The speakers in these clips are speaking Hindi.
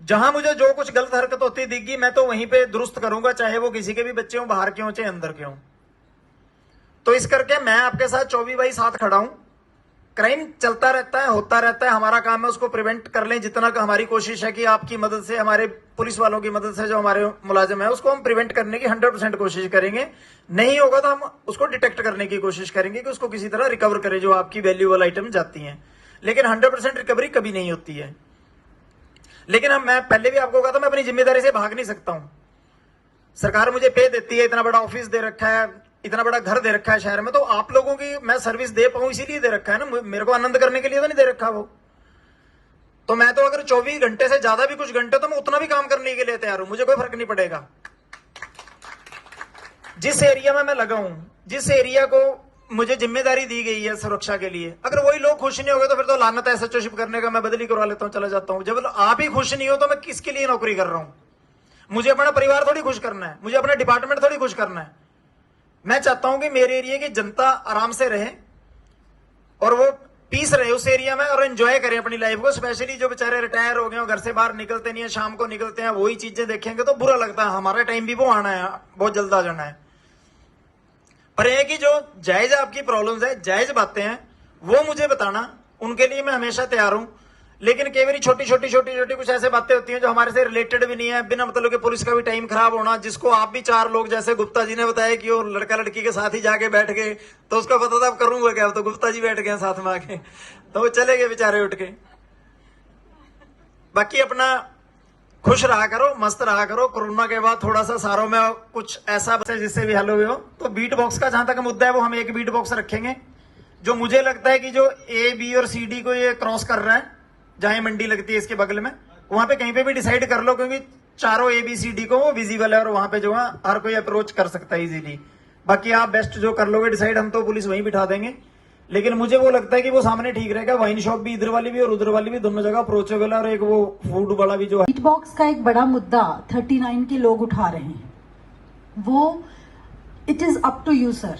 जहां मुझे जो कुछ गलत हरकत होती दिखी मैं तो वहीं पे दुरुस्त करूंगा, चाहे वो किसी के भी बच्चे हों, बाहर के हों चाहे अंदर के हों। तो इस करके मैं आपके साथ 24/7 खड़ा हूं। क्राइम चलता रहता है, होता रहता है, हमारा काम है उसको प्रिवेंट कर लें जितना का हमारी कोशिश है कि आपकी मदद से, हमारे पुलिस वालों की मदद से, जो हमारे मुलाजिम है उसको हम प्रिवेंट करने की 100% कोशिश करेंगे। नहीं होगा तो हम उसको डिटेक्ट करने की कोशिश करेंगे कि उसको किसी तरह रिकवर करें जो आपकी वैल्यूएबल आइटम जाती हैं। लेकिन 100% रिकवरी कभी नहीं होती है। लेकिन मैं पहले भी आपको कहा था, मैं अपनी जिम्मेदारी से भाग नहीं सकता हूं। सरकार मुझे पे देती है, इतना बड़ा ऑफिस दे रखा है, इतना बड़ा घर दे रखा है शहर में, तो आप लोगों की मैं सर्विस दे पाऊं इसीलिए दे रखा है ना, मेरे को आनंद करने के लिए तो नहीं दे रखा वो। तो मैं तो अगर 24 घंटे से ज्यादा भी कुछ घंटे, तो मैं उतना भी काम करने के लिए तैयार हूं, मुझे कोई फर्क नहीं पड़ेगा। जिस एरिया में मैं लगा हूं, जिस एरिया को मुझे जिम्मेदारी दी गई है सुरक्षा के लिए, अगर वही लोग खुश नहीं हो गए तो फिर तो लानत है एसएचओशिप करने का, मैं बदली करवा लेता हूं, चला जाता हूं। जब आप ही खुश नहीं हो तो मैं किसके लिए नौकरी कर रहा हूं? मुझे अपना परिवार थोड़ी खुश करना है, मुझे अपना डिपार्टमेंट थोड़ी खुश करना है। मैं चाहता हूं कि मेरे एरिया की जनता आराम से रहे और वो पीस रहे उस एरिया में और एंजॉय करें अपनी लाइफ को। स्पेशली जो बेचारे रिटायर हो गए हो, घर से बाहर निकलते नहीं है, शाम को निकलते हैं, वही चीजें देखेंगे तो बुरा लगता है। हमारा टाइम भी वो आना है, बहुत जल्द आ जाना है। पर यह कि जो जायज आपकी प्रॉब्लम्स है, जायज बातें हैं, वो मुझे बताना, उनके लिए मैं हमेशा तैयार हूं। लेकिन कई बार छोटी छोटी कुछ ऐसे बातें होती हैं जो हमारे से रिलेटेड भी नहीं है, बिना मतलब के पुलिस का भी टाइम खराब होना, जिसको आप भी 4 लोग, जैसे गुप्ता जी ने बताया कि वो लड़का लड़की के साथ ही जाके बैठ गए, तो उसका पता था अब करूंगा क्या, तो गुप्ता जी बैठ गए साथ में आके, तो वो चले गए बेचारे उठ के। बाकी अपना खुश रहा करो, मस्त रहा करो। कोरोना के बाद थोड़ा सा सारों में कुछ ऐसा जिससे भी हल हुए हो। तो बीट बॉक्स का जहां तक मुद्दा है, वो हम एक बीट बॉक्स रखेंगे जो मुझे लगता है कि जो ए, बी और सी, डी को ये क्रॉस कर रहा है, जहां मंडी लगती है इसके बगल में, वहां पे कहीं पे भी डिसाइड कर लो, क्योंकि चारों ए, बी, सी, डी को वो विजिबल है और वहां पे जो है हर कोई अप्रोच कर सकता है इजीली। बाकी आप बेस्ट जो कर लोगे डिसाइड, हम तो पुलिस वहीं बिठा देंगे। लेकिन मुझे वो लगता है कि वो सामने ठीक रहेगा। वाइन शॉप भी इधर वाली भी और उधर वाली भी, दोनों जगह अप्रोचेबल है, और एक वो फूड वाला भी जो है। बीट बॉक्स का एक बड़ा मुद्दा 39 के लोग उठा रहे हैं, वो it is up to you sir.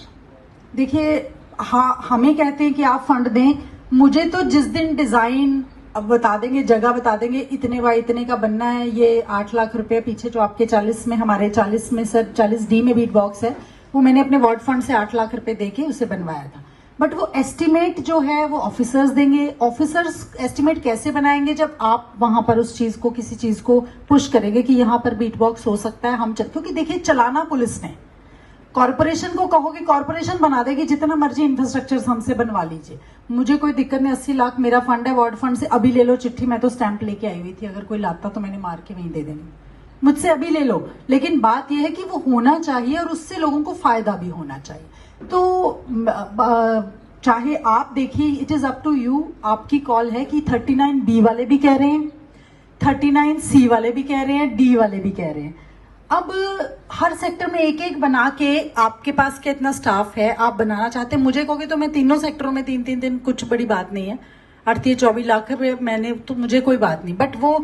देखिए, हाँ, हमें कहते हैं कि आप फंड दें, मुझे तो जिस दिन डिजाइन अब बता देंगे, जगह बता देंगे, इतने बाय इतने का बनना है, ये 8 लाख रुपए पीछे जो आपके 40 में, हमारे 40 में सर 40D में बीट बॉक्स है, वो मैंने अपने वार्ड फंड से 8 लाख रुपए देके उसे बनवाया था। बट वो एस्टिमेट जो है वो ऑफिसर्स देंगे। ऑफिसर्स एस्टिमेट कैसे बनाएंगे जब आप वहां पर उस चीज को, किसी चीज को पुश करेंगे कि यहाँ पर बीट बॉक्स हो सकता है, क्योंकि देखिए चलाना पुलिस ने, कॉर्पोरेशन को कहोगे कॉर्पोरेशन बना देगी, जितना मर्जी इंफ्रास्ट्रक्चर हमसे बनवा लीजिए, मुझे कोई दिक्कत नहीं। 80 लाख मेरा फंड है वार्ड फंड से, अभी ले लो चिट्ठी, मैं तो स्टैंप लेके आई हुई थी, अगर कोई लाता तो मैंने मार के वहीं दे देनी, मुझसे अभी ले लो। लेकिन बात यह है कि वो होना चाहिए और उससे लोगों को फायदा भी होना चाहिए। तो चाहे आप देखिए, it is up to you, आपकी कॉल है कि 39B वाले भी कह रहे हैं, 39C वाले भी कह रहे हैं, डी वाले भी कह रहे हैं। अब हर सेक्टर में एक एक बना के, आपके पास कितना स्टाफ है, आप बनाना चाहते हैं, मुझे कहोगे तो मैं तीनों सेक्टरों में 3-3 दिन, कुछ बड़ी बात नहीं है। 38-24 लाख रुपए मैंने, तो मुझे कोई बात नहीं। बट वो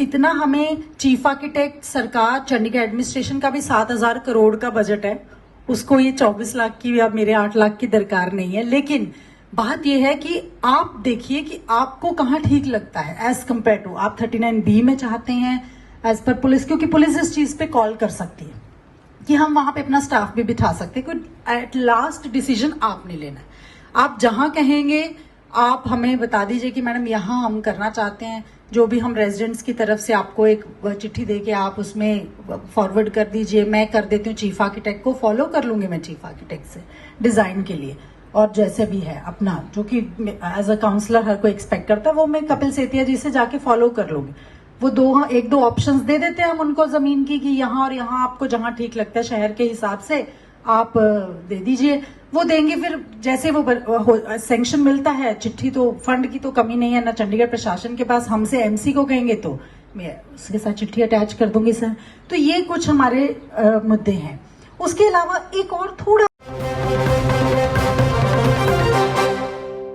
इतना हमें, चीफ आर्किटेक्ट सरकार, चंडीगढ़ एडमिनिस्ट्रेशन का भी 7,000 करोड़ का बजट है, उसको ये 24 लाख की या मेरे 8 लाख की दरकार नहीं है। लेकिन बात यह है कि आप देखिए कि आपको कहाँ ठीक लगता है एज कंपेयर टू, आप 39B में चाहते हैं एज पर पुलिस, क्योंकि पुलिस इस चीज पे कॉल कर सकती है कि हम वहां पे अपना स्टाफ भी बिठा सकते हैं। एट लास्ट डिसीजन आपने लेना है। आप जहां कहेंगे आप हमें बता दीजिए कि मैडम यहाँ हम करना चाहते हैं, जो भी हम रेजिडेंट्स की तरफ से आपको एक चिट्ठी देके आप उसमें फॉरवर्ड कर दीजिए, मैं कर देती हूँ चीफ आर्किटेक्ट को, फॉलो कर लूंगी मैं चीफ आर्किटेक्ट से डिजाइन के लिए, और जैसे भी है अपना, जो कि एज अ काउंसलर हर कोई एक्सपेक्ट करता है, वो मैं कपिल सेतिया जी से जाके फॉलो कर लूंगी। वो 1-2 ऑप्शंस दे देते हैं हम उनको जमीन की, कि यहाँ और यहाँ आपको जहां ठीक लगता है शहर के हिसाब से आप दे दीजिए, वो देंगे। फिर जैसे वो सैंक्शन मिलता है, चिट्ठी तो फंड की तो कमी नहीं है ना चंडीगढ़ प्रशासन के पास, हमसे MC को कहेंगे तो मैं उसके साथ चिट्ठी अटैच कर दूंगी सर। तो ये कुछ हमारे मुद्दे हैं। उसके अलावा एक और थोड़ा